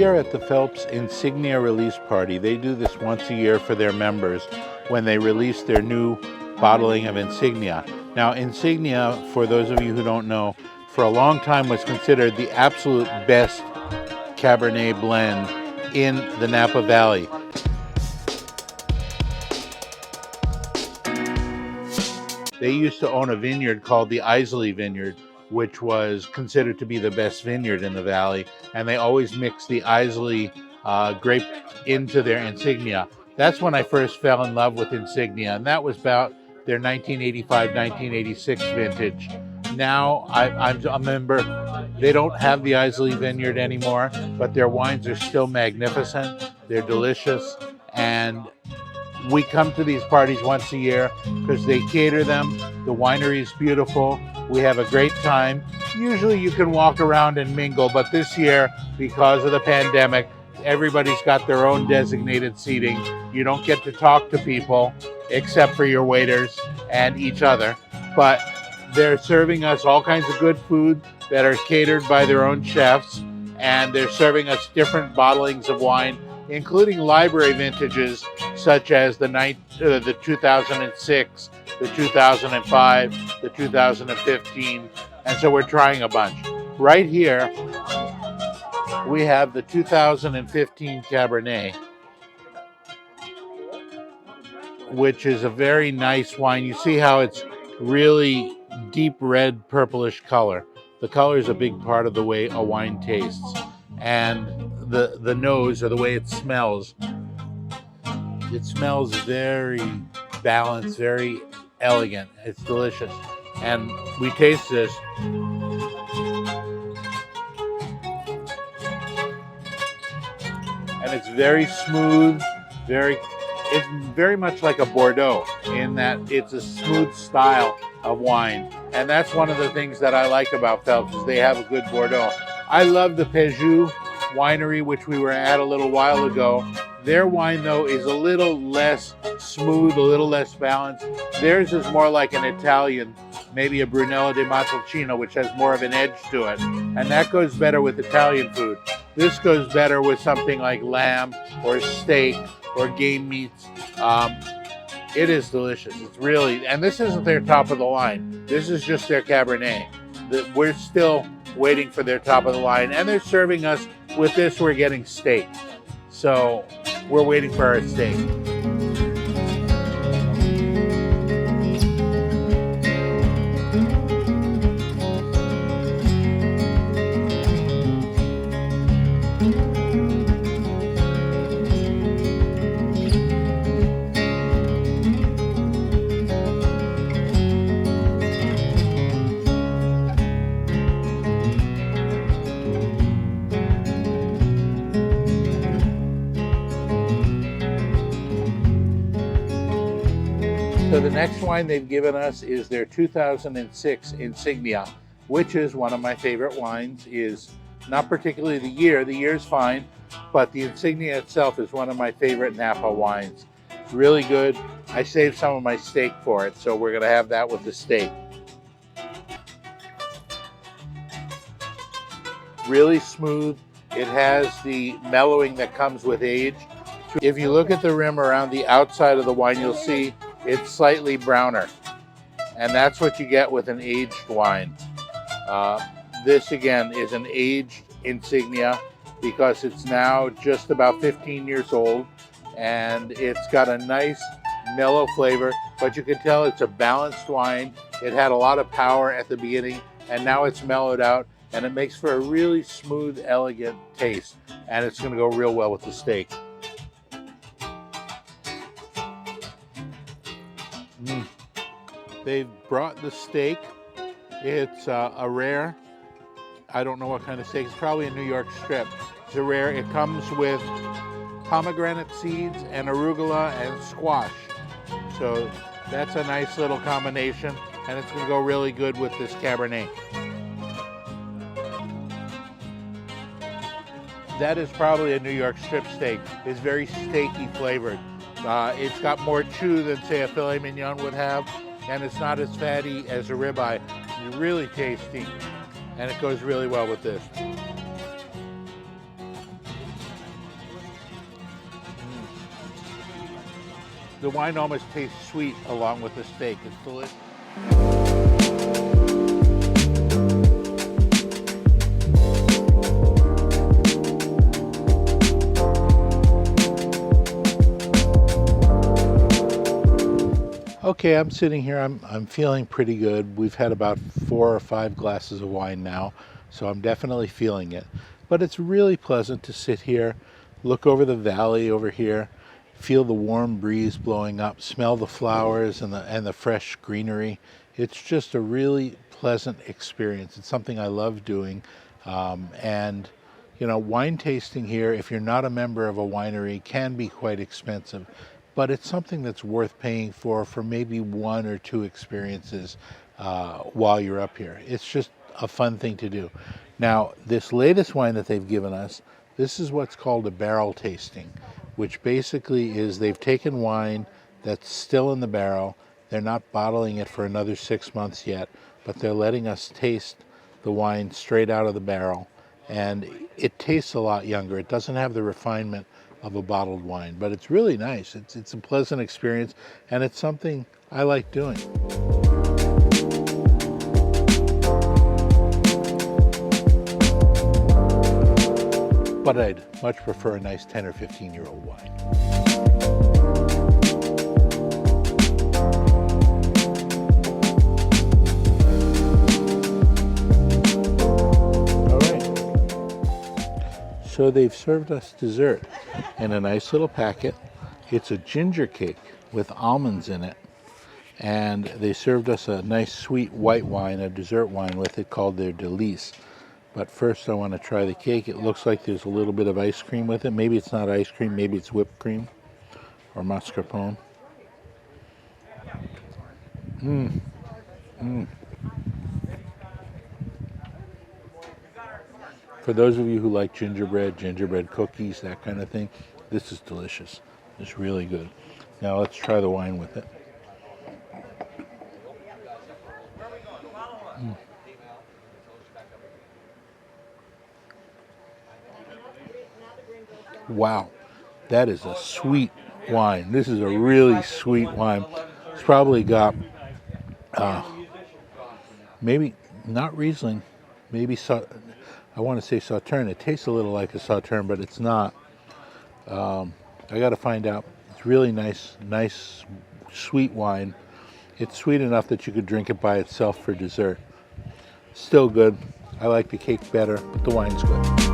Here at the Phelps Insignia Release Party, they do this once a year for their members when they release their new bottling of Insignia. Now, Insignia, for those of you who don't know, for a long time was considered the absolute best Cabernet blend in the Napa Valley. They used to own a vineyard called the Islay Vineyard, which was considered to be the best vineyard in the valley, and they always mixed the Islay grape into their Insignia. That's when I first fell in love with Insignia, and that was about their 1985-1986 vintage. Now I'm a member. They don't have the Islay Vineyard anymore, but their wines are still magnificent. They're delicious, and we come to these parties once a year because they cater them. The winery is beautiful. We have a great time. Usually you can walk around and mingle, but this year, because of the pandemic, everybody's got their own designated seating. You don't get to talk to people except for your waiters and each other. But they're serving us all kinds of good food that are catered by their own chefs, and they're serving us different bottlings of wine, including library vintages such as the 2006, the 2005, the 2015, and so we're trying a bunch. Right here, we have the 2015 Cabernet, which is a very nice wine. You see how it's really deep red, purplish color. The color is a big part of the way a wine tastes. And the nose, or the way it smells very balanced, very elegant. It's delicious. And we taste this. And it's very smooth, it's very much like a Bordeaux in that it's a smooth style of wine. And that's one of the things that I like about Phelps, is they have a good Bordeaux. I love the Péjou winery, which we were at a little while ago. Their wine, though, is a little less smooth, a little less balanced. Theirs is more like an Italian, maybe a Brunello di Montalcino, which has more of an edge to it. And that goes better with Italian food. This goes better with something like lamb or steak or game meats. It is delicious. It's really, and this isn't their top of the line. This is just their Cabernet. We're still waiting for their top of the line, and they're serving us with this. We're getting steak, so we're waiting for our steak. So the next wine they've given us is their 2006 Insignia, which is one of my favorite wines. Is not particularly the year is fine, but the Insignia itself is one of my favorite Napa wines. It's really good. I saved some of my steak for it, so we're gonna have that with the steak. Really smooth. It has the mellowing that comes with age. If you look at the rim around the outside of the wine, you'll see it's slightly browner, and that's what you get with an aged wine. This again is an aged Insignia because it's now just about 15 years old, and it's got a nice mellow flavor, but you can tell it's a balanced wine. It had a lot of power at the beginning, and now it's mellowed out, and it makes for a really smooth, elegant taste, and it's going to go real well with the steak. They've brought the steak. It's a rare. I don't know what kind of steak. It's probably a New York strip. It's a rare. It comes with pomegranate seeds and arugula and squash. So that's a nice little combination, and it's going to go really good with this Cabernet. That is probably a New York strip steak. It's very steaky flavored. It's got more chew than, say, a filet mignon would have, and it's not as fatty as a ribeye. It's really tasty, and it goes really well with this. the wine almost tastes sweet along with the steak. It's delicious. Okay, I'm sitting here, I'm feeling pretty good. We've had about 4 or 5 glasses of wine now, so I'm definitely feeling it. But it's really pleasant to sit here, look over the valley over here, feel the warm breeze blowing up, smell the flowers and the fresh greenery. It's just a really pleasant experience. It's something I love doing. And you know, wine tasting here, if you're not a member of a winery, can be quite expensive. But it's something that's worth paying for maybe 1 or 2 experiences while you're up here. It's just a fun thing to do. Now, this latest wine that they've given us, this is what's called a barrel tasting, which basically is they've taken wine that's still in the barrel. They're not bottling it for another 6 months yet, but they're letting us taste the wine straight out of the barrel. And it tastes a lot younger. It doesn't have the refinement of a bottled wine, but it's really nice. It's a pleasant experience, and it's something I like doing. But I'd much prefer a nice 10 or 15-year-old wine. So they've served us dessert in a nice little packet. It's a ginger cake with almonds in it. And they served us a nice sweet white wine, a dessert wine with it called their Delice. But first I want to try the cake. It looks like there's a little bit of ice cream with it. Maybe it's not ice cream, maybe it's whipped cream or mascarpone. For those of you who like gingerbread cookies, that kind of thing, this is delicious. It's really good. Now let's try the wine with it. Wow, that is a sweet wine. This is a really sweet wine. It's probably got, maybe not Riesling, maybe I want to say Sauterne. It tastes a little like a Sauterne, but it's not. I got to find out. It's really nice, sweet wine. It's sweet enough that you could drink it by itself for dessert. Still good. I like the cake better, but the wine's good.